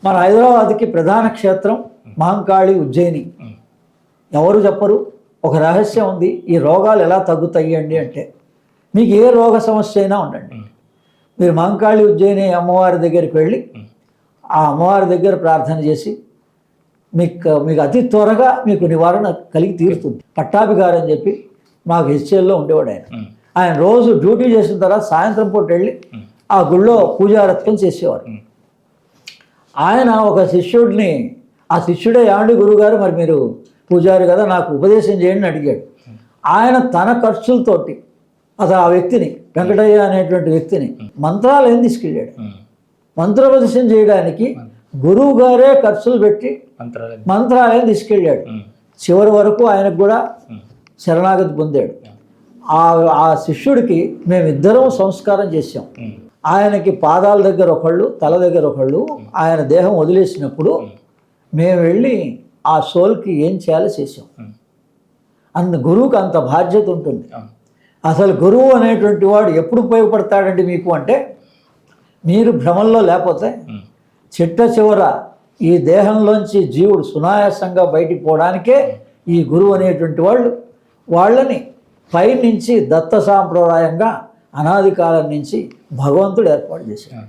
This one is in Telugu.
మన హైదరాబాద్కి ప్రధాన క్షేత్రం మహంకాళి, ఉజ్జయిని. ఎవరు చెప్పరు. ఒక రహస్యం ఉంది. ఈ రోగాలు ఎలా తగ్గుతాయి అండి అంటే, మీకు ఏ రోగ సమస్య అయినా ఉండండి, మీరు మహంకాళి, ఉజ్జయిని అమ్మవారి దగ్గరికి వెళ్ళి ఆ అమ్మవారి దగ్గర ప్రార్థన చేసి మీకు అతి త్వరగా మీకు నివారణ కలిగి తీరుతుంది. పట్టాభి గారు అని చెప్పి మాకు హెచ్ఎల్లో ఉండేవాడు. ఆయన రోజు డ్యూటీ చేసిన తర్వాత సాయంత్రం పూట వెళ్ళి ఆ గుళ్ళో పూజారత్వం చేసేవారు. ఆయన ఒక శిష్యుడిని, ఆ శిష్యుడే ఏమండి గురువుగారు మరి మీరు పూజారి కదా నాకు ఉపదేశం చేయండి అని అడిగాడు. ఆయన తన ఖర్చులతోటి అసలు ఆ వ్యక్తిని, వెంకటయ్య అనేటువంటి వ్యక్తిని మంత్రాలయం తీసుకెళ్ళాడు. మంత్రోపదేశం చేయడానికి గురువు గారే ఖర్చులు పెట్టి మంత్రాలయం తీసుకెళ్ళాడు. చివరి వరకు ఆయనకు కూడా శరణాగతి పొందాడు. ఆ శిష్యుడికి మేమిద్దరం సంస్కారం చేసాం. ఆయనకి పాదాల దగ్గర ఒకళ్ళు, తల దగ్గర ఒకళ్ళు. ఆయన దేహం వదిలేసినప్పుడు మేము వెళ్ళి ఆ సోల్కి ఏం చేయాలో చేసాం. గురువుకి అంత బాధ్యత ఉంటుంది. అసలు గురువు అనేటువంటి వాడు ఎప్పుడు ఉపయోగపడతాడండి మీకు అంటే, మీరు భ్రమంలో లేకపోతే చిట్ట చివర ఈ దేహంలోంచి జీవుడు సునాయాసంగా బయటికి పోవడానికే ఈ గురువు అనేటువంటి వాళ్ళని పైనుంచి దత్త సాంప్రదాయంగా అనాది కాలం నుంచి భగవంతుడు ఏర్పాటు చేశాడు.